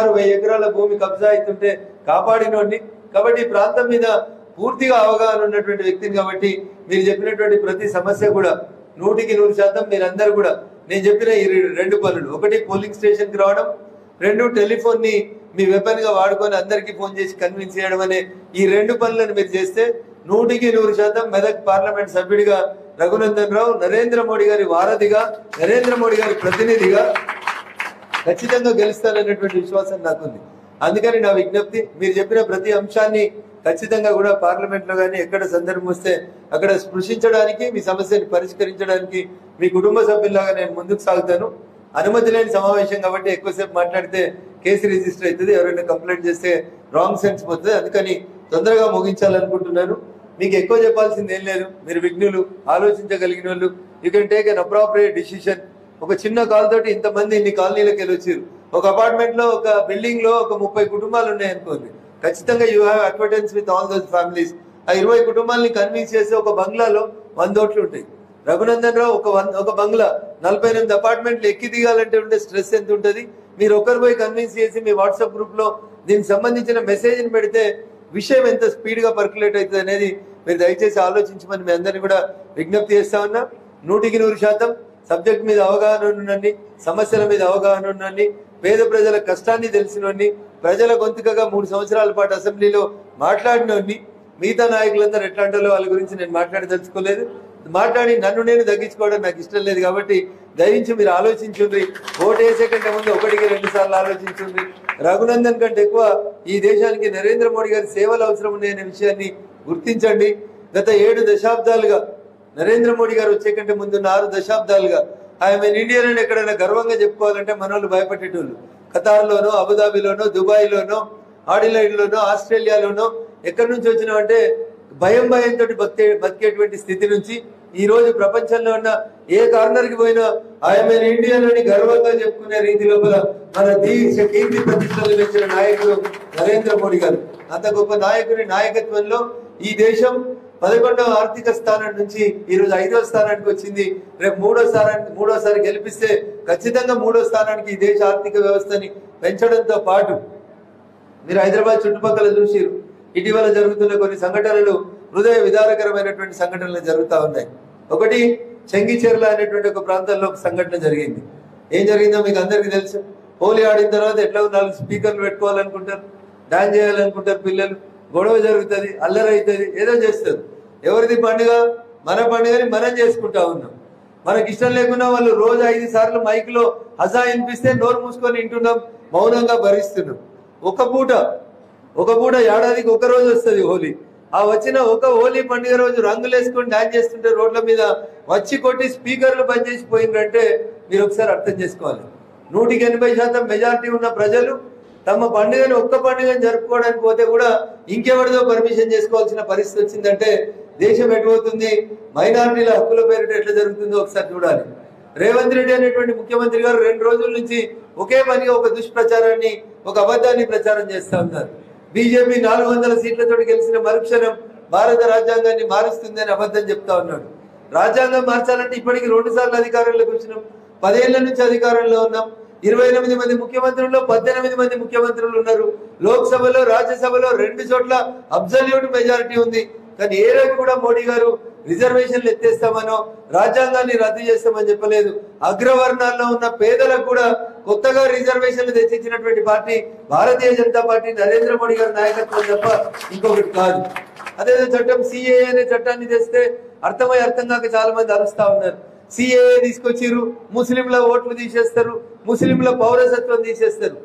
1000 ఎకరాల భూమి కబ్జా అవుతుంటే కాపాడినోడిని. కాబట్టి ఈ ప్రాంతం మీద పూర్తిగా అవగాహన ఉన్నటువంటి వ్యక్తిని. కాబట్టి మీరు చెప్పినటువంటి ప్రతి సమస్య కూడా 100% మీరందరూ కూడా నేను చెప్పిన ఈ 2 పనులు, ఒకటి పోలింగ్ స్టేషన్ కి రావడం, 2 టెలిఫోన్ ని మీ వెపన్ గా వాడుకొని అందరికీ ఫోన్ చేసి కన్విన్స్ చేయడం అనే ఈ 2 పనులను మీరు చేస్తే 100% మెదక్ పార్లమెంట్ సభ్యుడిగా రఘునందన్ రావు నరేంద్ర మోడీ గారి వారధిగా, నరేంద్ర మోడీ గారి ప్రతినిధిగా ఖచ్చితంగా గెలుస్తారనేటువంటి విశ్వాసం నాకుంది. అందుకని నా విజ్ఞప్తి, మీరు చెప్పిన ప్రతి అంశాన్ని ఖచ్చితంగా కూడా పార్లమెంట్ లో కానీ ఎక్కడ సందర్భం వస్తే అక్కడ స్పృశించడానికి, మీ సమస్యని పరిష్కరించడానికి మీ కుటుంబ సభ్యుల్లాగా నేను ముందుకు సాగుతాను. అనుమతి లేని సమావేశం కాబట్టి ఎక్కువసేపు మాట్లాడితే కేసు రిజిస్టర్ అవుతుంది, ఎవరైనా కంప్లైంట్ చేస్తే రాంగ్ సెన్స్ పోతుంది. అందుకని తొందరగా ముగించాలనుకుంటున్నాను. మీకు ఎక్కువ చెప్పాల్సింది ఏం లేదు, మీరు విఘ్నులు, ఆలోచించగలిగిన వాళ్ళు. You can take an appropriate decision. ఒక చిన్న కాల్ తోటి ఇంతమంది ఇన్ని కాలనీలకు వెళ్ళొచ్చారు. ఒక అపార్ట్మెంట్ లో, ఒక బిల్డింగ్ లో ఒక 30 కుటుంబాలు ఉన్నాయనుకోండి, ఖచ్చితంగా you have acquaintance with all those families. ఆ 20 కుటుంబాలని కన్విన్స్ చేసి ఒక బంగ్లాలో 100 ఓట్లు ఉంటాయి. రఘునందన్ రావు ఒక బంగ్లా 48 అపార్ట్మెంట్లు ఎక్కి దిగాలంటే ఉంటే స్ట్రెస్ ఎంత ఉంటుంది. మీరు ఒకరు పోయి కన్విన్స్ చేసి మీ వాట్సాప్ గ్రూప్ లో దీనికి సంబంధించిన మెసేజ్ ని పెడితే విషయం ఎంత స్పీడ్ గా పర్కులేట్ అవుతుంది అనేది మీరు దయచేసి ఆలోచించమని మీ అందరినీ కూడా విజ్ఞప్తి చేస్తా ఉన్నా. 100% సబ్జెక్ట్ మీద అవగాహన ఉన్నన్ని, సమస్యల మీద అవగాహన ఉన్నన్ని, పేద ప్రజల కష్టాన్ని తెలిసినోన్ని, ప్రజల గొంతుకగా 3 సంవత్సరాల పాటు అసెంబ్లీలో మాట్లాడినోన్ని. మిగతా నాయకులందరూ ఎట్లా అంటారో వాళ్ళ గురించి నేను మాట్లాడదలుచుకోలేదు. మాట్లాడి నన్ను నేను తగ్గించుకోవడం నాకు ఇష్టం లేదు. కాబట్టి దయించి మీరు ఆలోచించుండ్రి. ఓటు వేసే కంటే ముందు 1-2 సార్లు ఆలోచించుండ్రి. రఘునందన్ కంటే ఎక్కువ ఈ దేశానికి నరేంద్ర మోడీ గారి సేవలు అవసరం ఉన్నాయనే విషయాన్ని గుర్తించండి. గత 7 దశాబ్దాలుగా నరేంద్ర మోడీ గారు వచ్చే కంటే ముందు 6 దశాబ్దాలుగా ఆయన ఇండియన్ అని ఎక్కడైనా గర్వంగా చెప్పుకోవాలంటే మన వాళ్ళు భయపడేటోళ్ళు. ఖతార్లోనో, అబుదాబిలోనో, దుబాయ్లోనో, ఆడిలైడ్లోనో, ఆస్ట్రేలియాలోనో ఎక్కడి నుంచి వచ్చినామంటే భయంతో బతికేటువంటి స్థితి నుంచి ఈ రోజు ప్రపంచంలో ఉన్న ఏ కార్నర్ కి పోయినా ఆయన ఇండియన్ అని గర్వంగా చెప్పుకునే రీతి లోపల మన దేశ కీర్తి ప్రతిష్టలు పెంచిన నాయకుడు నరేంద్ర మోడీ గారు. అంత గొప్ప నాయకుడి నాయకత్వంలో ఈ దేశం 11వ ఆర్థిక స్థానం నుంచి ఈరోజు 5వ స్థానానికి వచ్చింది. రేపు 3వసారి గెలిపిస్తే ఖచ్చితంగా 3వ స్థానానికి ఈ దేశ ఆర్థిక వ్యవస్థని పెంచడంతో పాటు మీరు హైదరాబాద్ చుట్టుపక్కల చూసిరు, ఇటీవల జరుగుతున్న కొన్ని సంఘటనలు హృదయ విదారకరమైనటువంటి సంఘటనలు జరుగుతూ ఉన్నాయి. ఒకటి చెంగిచెర్ల అనేటువంటి ఒక ప్రాంతంలో ఒక సంఘటన జరిగింది. ఏం జరిగిందో మీకు అందరికీ తెలుసు. హోలీ ఆడిన తర్వాత ఎట్లా 4 స్పీకర్లు పెట్టుకోవాలనుకుంటారు, డాన్స్ చేయాలనుకుంటారు, పిల్లలు గొడవ జరుగుతుంది, అల్లరి అవుతుంది, ఏదో చేస్తారు. ఎవరిది పండుగ? మన పండుగని మనం చేసుకుంటా ఉన్నాం. మనకి ఇష్టం లేకున్నా వాళ్ళు రోజు 5 సార్లు మైక్లో హజా వినిపిస్తే నోరు మూసుకొని వింటున్నాం, మౌనంగా భరిస్తున్నాం. ఒక పూట ఏడాదికి ఒక రోజు వస్తుంది హోలీ. ఆ వచ్చిన ఒక హోలీ పండుగ రోజు రంగులు వేసుకొని డాన్స్ చేస్తుంటే రోడ్ల మీద వచ్చి కొట్టి స్పీకర్లు బంద్ చేసి పోయిందంటే మీరు ఒకసారి అర్థం చేసుకోవాలి. 180% మెజారిటీ ఉన్న ప్రజలు తమ పండుగని ఒక్క పండుగని జరుపుకోవడానికి పోతే కూడా ఇంకెవరిదో పర్మిషన్ చేసుకోవాల్సిన పరిస్థితి వచ్చిందంటే దేశం ఎటుపోతుంది, మైనారిటీల హక్కుల పేరిట ఎట్లా జరుగుతుందో ఒకసారి చూడాలి. రేవంత్ రెడ్డి అనేటువంటి ముఖ్యమంత్రి గారు 2 రోజుల నుంచి ఒకే పనిగా ఒక దుష్ప్రచారాన్ని, ఒక అబద్ధాన్ని ప్రచారం చేస్తా ఉన్నారు. బీజేపీ 400 సీట్లతో గెలిచిన మరుక్షణం భారత రాజ్యాంగాన్ని మారుస్తుంది అని అబద్ధం చెప్తా ఉన్నాడు. రాజ్యాంగం మార్చాలంటే ఇప్పటికి 2 సార్లు అధికారంలోకి వచ్చినాం, 10 ఏళ్ల నుంచి అధికారంలో ఉన్నాం. 28 మంది ముఖ్యమంత్రుల్లో 18 మంది ముఖ్యమంత్రులు ఉన్నారు. లోక్సభలో, రాజ్యసభలో 2 చోట్ల అబ్సల్యూట్ మెజారిటీ ఉంది. కానీ ఏ రోజు కూడా మోడీ గారు రిజర్వేషన్లు ఎత్తేస్తామనో, రాజ్యాంగాన్ని రద్దు చేస్తామని చెప్పలేదు. అగ్రవర్ణాల్లో ఉన్న పేదలకు కూడా కొత్తగా రిజర్వేషన్లు తెచ్చిచ్చినటువంటి పార్టీ భారతీయ జనతా పార్టీ, నరేంద్ర మోడీ గారి నాయకత్వం తప్ప ఇంకొకటి కాదు. అదేదో చట్టం సిఏఏ అనే చట్టాన్ని తెస్తే అర్థం కాక చాలా మంది అరుస్తా ఉన్నారు. సిఏఏ తీసుకొచ్చిరు, ముస్లింల ఓట్లు తీసేస్తారు, ముస్లింల పౌరసత్వం తీసేస్తారు.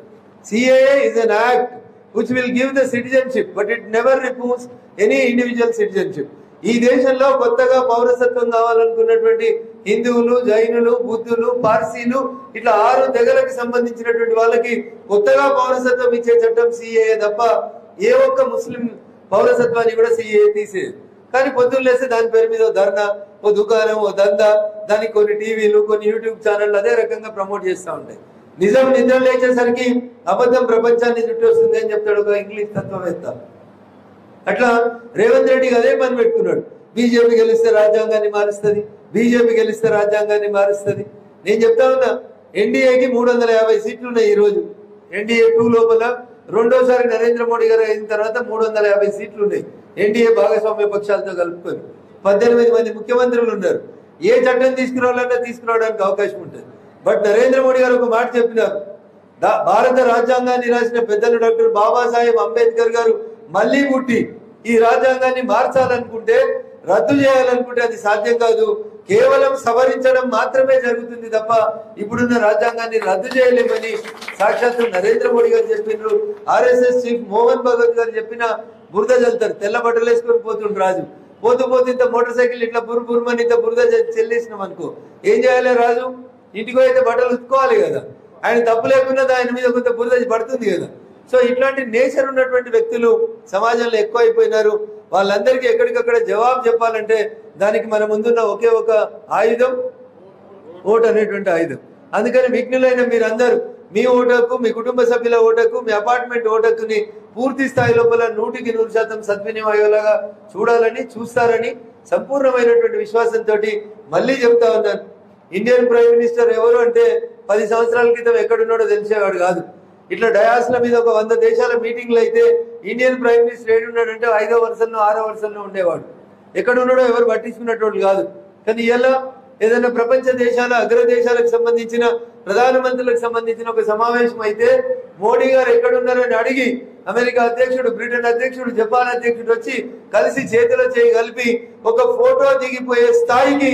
CAA is an act which will give the citizenship but it never removes any individual citizenship. ఈ దేశంలో కొత్తగా పౌరసత్వం కావాలనుకున్నటువంటి హిందువులు, జైనులు, బుద్ధులు, పార్సీలు ఇట్లా 6 తెగలకు సంబంధించినటువంటి వాళ్ళకి కొత్తగా పౌరసత్వం ఇచ్చే చట్టం సిఏఏ తప్ప ఏ ఒక్క ముస్లిం పౌరసత్వాన్ని కూడా సిఏఏ తీసేది. కానీ పొద్దున్న లేస్తే దాని పేరు మీద ధర్నా, ఓ దుకాణం, ఓ దందా, దానికి కొన్ని టీవీలు, కొన్ని యూట్యూబ్ ఛానళ్ళు అదే రకంగా ప్రమోట్ చేస్తూ ఉంటాయి. నిజం నిద్ర లేచేసరికి అబద్ధం ప్రపంచాన్ని చుట్టూ వస్తుంది అని చెప్తాడు ఒక ఇంగ్లీష్ తత్వవేత్త. అట్లా రేవంత్ రెడ్డికి అదే పని పెట్టుకున్నాడు. బీజేపీ గెలిస్తే రాజ్యాంగాన్ని మారుస్తుంది, బీజేపీ గెలిస్తే రాజ్యాంగాన్ని మారుస్తుంది. నేను చెప్తా ఉన్నా, ఎన్డీఏకి 350 సీట్లు ఉన్నాయి. ఈ రోజు ఎన్డీఏ 2 లోపల రెండోసారి నరేంద్ర మోడీ గారు అయిన తర్వాత 350 సీట్లు ఉన్నాయి ఎన్డీఏ భాగస్వామ్య పక్షాలతో కలుపుకొని 18 మంది ముఖ్యమంత్రులు ఉన్నారు. ఏ చట్టం తీసుకురావాలన్నా తీసుకురావడానికి అవకాశం ఉంటుంది. బట్ నరేంద్ర మోడీ గారు ఒక మాట చెప్పినారు, భారత రాజ్యాంగాన్ని రాసిన పెద్దలు డాక్టర్ బాబాసాహెబ్ అంబేద్కర్ గారు మళ్ళీ పుట్టి ఈ రాజ్యాంగాన్ని మార్చాలనుకుంటే, రద్దు చేయాలనుకుంటే అది సాధ్యం కాదు, కేవలం సవరించడం మాత్రమే జరుగుతుంది తప్ప ఇప్పుడున్న రాజ్యాంగాన్ని రద్దు చేయలేమని సాక్షాత్తు నరేంద్ర మోడీ గారు చెప్పినారు. ఆర్ఎస్ఎస్ చీఫ్ మోహన్ భగవత్ గారు చెప్పిన బురద చల్లుతారు, తెల్ల బట్టలు వేసుకొని పోతుండ్రు రాజు, పోతూ పోతూ ఇంత మోటార్ సైకిల్ ఇట్లా బురుమని ఇంత బురద చెల్లేసినాం అనుకో, ఏం చేయాలి రాజు? ఇంటికి అయితే బట్టలు ఉతుక్కోవాలి కదా, ఆయన తప్పు లేకున్నా ఆయన మీద కొంత బురద పడుతుంది కదా. సో ఇట్లాంటి నేచర్ ఉన్నటువంటి వ్యక్తులు సమాజంలో ఎక్కువ అయిపోయినారు. వాళ్ళందరికీ ఎక్కడికక్కడ జవాబు చెప్పాలంటే దానికి మన ముందున్న ఒకే ఒక ఆయుధం ఓటు అనేటువంటి ఆయుధం. అందుకని విఘ్నులైన మీరందరూ మీ ఓటకు, మీ కుటుంబ సభ్యుల ఓటకు, మీ అపార్ట్మెంట్ ఓటకుని పూర్తి స్థాయి లోపల 100% సద్వినియోగంలాగా చూడాలని, చూస్తారని సంపూర్ణమైనటువంటి విశ్వాసంతో మళ్ళీ చెప్తా ఉన్నాను. ఇండియన్ ప్రైమ్ మినిస్టర్ ఎవరు అంటే 10 సంవత్సరాల క్రితం ఎక్కడున్నాడో తెలిసేవాడు కాదు. ఇట్లా డయాస్ల మీద ఒక 100 దేశాల మీటింగ్లు అయితే ఇండియన్ ప్రైమ్ మినిస్టర్ ఏడున్నాడంటే 5వ వరుసలో 6వ వరుసలో ఉండేవాడు. ఎక్కడున్నాడో ఎవరు పట్టించుకున్నట్టు కాదు. కానీ ఇలా ఏదైనా ప్రపంచ దేశాల అగ్ర దేశాలకు సంబంధించిన ప్రధానమంత్రులకు సంబంధించిన ఒక సమావేశం అయితే మోడీ గారు ఎక్కడున్నారని అడిగి అమెరికా అధ్యక్షుడు, బ్రిటన్ అధ్యక్షుడు, జపాన్ అధ్యక్షుడు వచ్చి కలిసి చేతిలో చేయి కలిపి ఒక ఫోటో దిగిపోయే స్థాయికి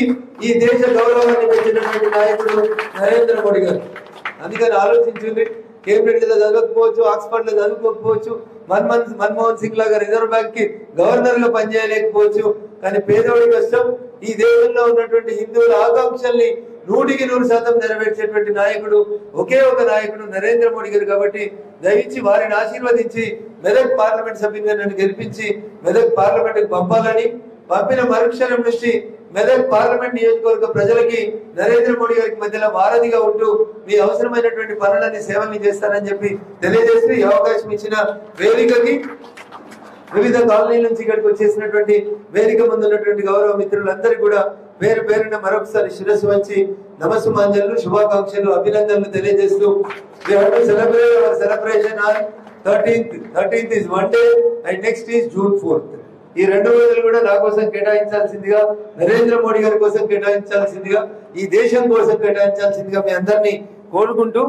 ఈ దేశ గౌరవాన్ని పెంచినటువంటి నాయకుడు నరేంద్ర మోడీ గారు. అందుకని ఆలోచించండి. కేంబ్రిడ్జ్ లో చదవకపోవచ్చు, ఆక్స్ఫర్డ్ లో చదువుకోకపోవచ్చు, మన్మోహన్ సింగ్ లాగా రిజర్వ్ బ్యాంక్ కి గవర్నర్ గా పనిచేయలేకపోవచ్చు, కానీ పేదోడి కష్టం ఈ దేశంలో ఉన్నటువంటి హిందువుల ఆకాంక్షల్ని 100% నెరవేర్చేటువంటి నాయకుడు ఒకే ఒక నాయకుడు నరేంద్ర మోడీ గారు. కాబట్టి దయచి వారిని ఆశీర్వదించి మెదక్ పార్లమెంట్ సభ్యునిగా నన్ను గెలిపించి మెదక్ పార్లమెంట్ కు పంపాలని, పంపిన మరుక్షణం నుంచి మెదక్ పార్లమెంట్ నియోజకవర్గ ప్రజలకి నరేంద్ర మోడీ గారికి మధ్యలో వారధిగా ఉంటూ మీ అవసరమైనటువంటి పనులని, సేవల్ని చేస్తానని చెప్పి తెలియజేస్తూ ఈ అవకాశం ఇచ్చిన వేదికకి, వివిధ కాలనీల నుంచి ఇక్కడికి వచ్చేసినటువంటి వేదిక ముందు ఉన్నటువంటి గౌరవ మిత్రులందరికీ కూడా పేరు పేరున మరొకసారి శిరస్సు వంచి నమస్సుమాంజలు, శుభాకాంక్షలు, అభినందనలు తెలియజేస్తూ we have to celebrate our celebration on 13th. 13th is one day and next is June 4th. ఈ 2 రోజులు కూడా నా కోసం కేటాయించాల్సిందిగా, నరేంద్ర మోడీ గారి కోసం కేటాయించాల్సిందిగా, ఈ దేశం కోసం కేటాయించాల్సిందిగా మీ అందరినీ కోరుకుంటూ